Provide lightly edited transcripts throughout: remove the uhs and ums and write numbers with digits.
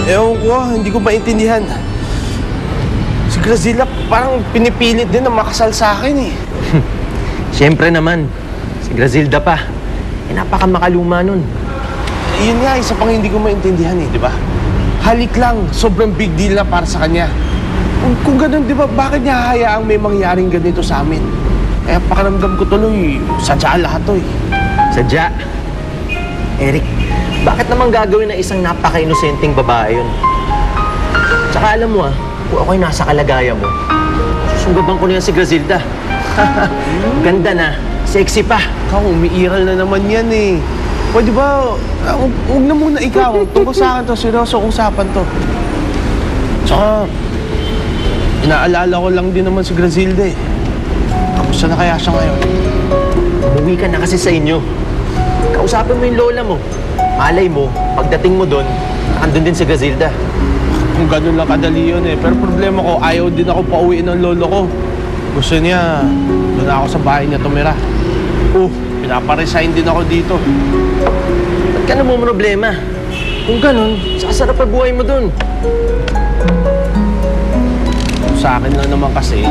Ewan ko, hindi ko maintindihan. Si Grazilla parang pinipilit din na makasal sa akin eh. Siyempre naman, si Grazilda pa. Napakamakaluma nun. Yun nga, isa pang hindi ko maintindihan eh, di ba? Halik lang, sobrang big deal na para sa kanya. Kung ganun, di ba, bakit niya hahayaang may mangyaring ganito sa amin? Pakiramdam ko tuloy, sadya lahat to eh. Sadya? Eric, bakit naman gagawin ng isang napaka-inosenteng babae yun? Tsaka alam mo kung ako'y nasa kalagayan mo, susungaban ko na yan si Grazilda. Ganda na, sexy pa. Ikaw, umiiral na naman yan eh. Pwede ba, huwag na muna ikaw. Tungkol sa akin to, seryoso usapan to. Tsaka, inaalala ko lang din naman si Grazilda eh. Kamusta na kaya siya ngayon? Umuwi ka na kasi sa inyo. Kausapin mo yung lola mo. Malay mo, pagdating mo doon, andun din si Grazilda. Kung ganun lang kadali yun eh. Pero problema ko, ayaw din ako pauwiin ng lolo ko. Gusto niya, doon ako sa bahay niya tumira. Pinaparesign din ako dito. Ba't ka naman problema? Kung ganun, sasarap ang buhay mo doon. Sa akin lang naman kasi,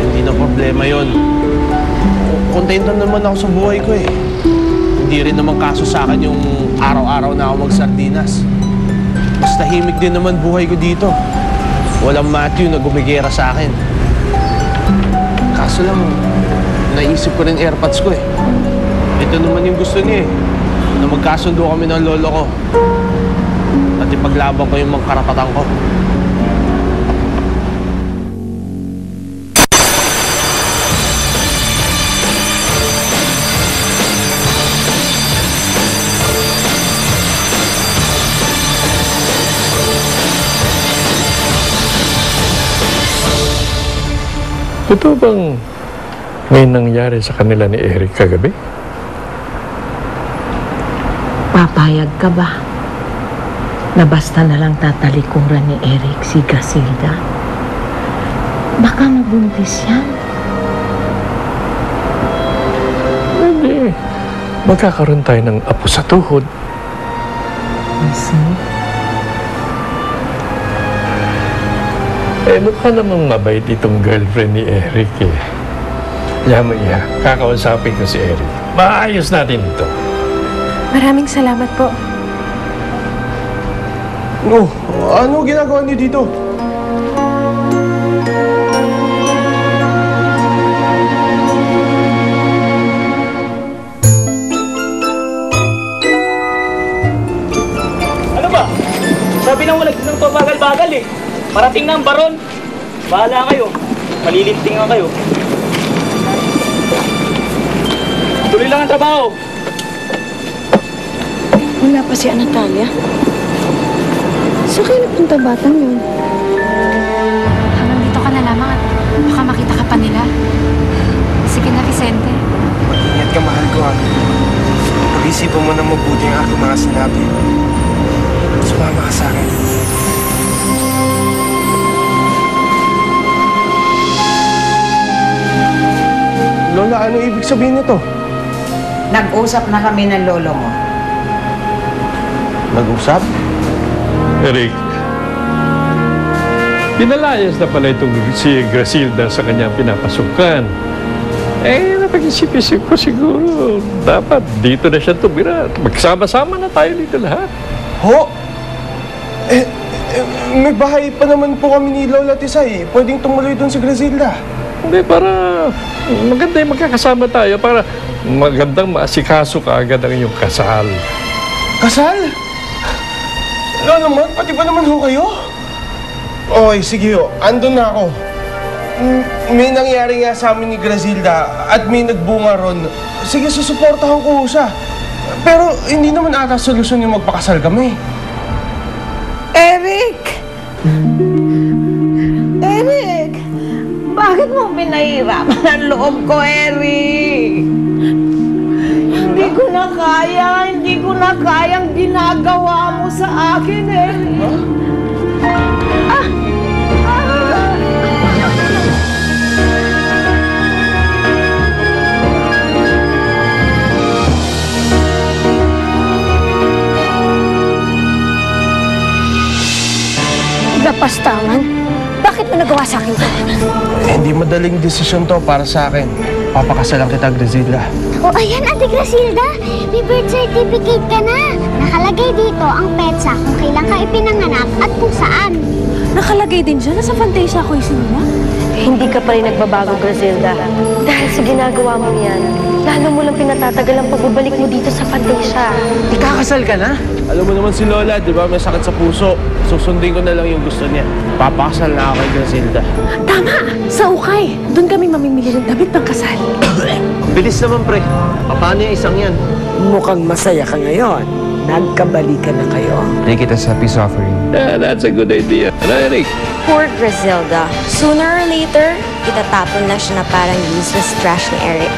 hindi na problema yon. Kontento naman ako sa buhay ko eh. Hindi rin naman kaso sa akin yung araw-araw na ako magsardinas. Mas tahimik din naman buhay ko dito. Walang Matthew na gumigera sa akin. Kaso lang, naisip ko rin airpods ko eh. Ito naman yung gusto niya eh, na magkasundo kami ng lolo ko. At ipaglaban ko yung mga karapatan ko. Totoo bang may nangyari sa kanila ni Eric kagabi? Papayag ka ba na basta na lang tatalikuran ni Eric si Grazilda? Baka mabuntis yan. Hindi. Magkakaroon tayo ng apo sa tuhod. Mukha namang mabait itong girlfriend ni Eric eh. Yaman iya, kakausapin ko si Eric. Maayos natin ito. Maraming salamat po. Ano ginagawa niyo dito? Ano ba? Sabi nang walang ng pabagal-bagal eh. Parating na ang baron. Bahala kayo. Malilintingan kayo. Tuloy lang ang trabaho. Wala pa si Natalia. Saan kayo napunta batang yun? Hanggang dito ka na lamang at baka makita ka pa nila. Sige na, Vicente. Mag-ingat ka, mahal ko ha. Pag-isipan mo na mabuti ang aking mga sinabi. Sumama ka sa akin. Lola, ano ibig sabihin nito? Nag-usap na kami ng lolo mo. Nag-usap? Eric, pinalayas na pala itong si Grazilda sa kanyang pinapasukan. Napag-isip-isip ko siguro, dapat dito na siya tumira. Magsama-sama na tayo dito lahat. Ho? May bahay pa naman po kami ni Lola Tisay. Pwedeng tumuloy doon si Grazilda. Hindi, para maganda yung magkakasama tayo, para magandang maasikaso ka agad ang iyong kasal. Kasal? Ano naman? Pati ba naman ho kayo? Okay, sige ho. Andun na ako. May nangyari nga sa amin ni Grazilda at may nagbunga ron. Sige, susuportahan ko ho siya. Pero hindi naman ata solusyon yung magpakasal kami. Eric! Eric! Bakit mo pinahirapan ang loob ko, Eric? Hindi ko na kayang ginagawa mo sa akin, Eric. Lapastangan? Bakit mo nagawa sa akin to? Hindi madaling desisyon to para sa akin. Papakasalan kita, Grisela. O ayan, Ate Grasilda, may birth certificate ka na. Nakalagay dito ang petsa kung kailan ka ipinanganak at kung saan. Nakalagay din dyan. Nasa Fantasia ko isinila. Hindi ka pa rin nagbabago, Griselda. Dahil sa ginagawa mo yan, lalo mo lang pinatatagal ang pagbabalik mo dito sa Fantasia. Ikakasal ka na? Alam mo naman si Lola, di ba? May sakit sa puso. Susundin ko na lang yung gusto niya. Papakasal na ako kay Griselda. Tama! Sa ukay. Doon kami mamimili ng damit ng kasal. Bilis naman, pre. Paano yung isang yan? Mukhang masaya ka ngayon. Nagkabalikan na kayo. Take it as a peace offering. Yeah, that's a good idea. Ano, Eric? Poor Griselda. Sooner or later, itatapon na siya na parang useless trash ni Eric.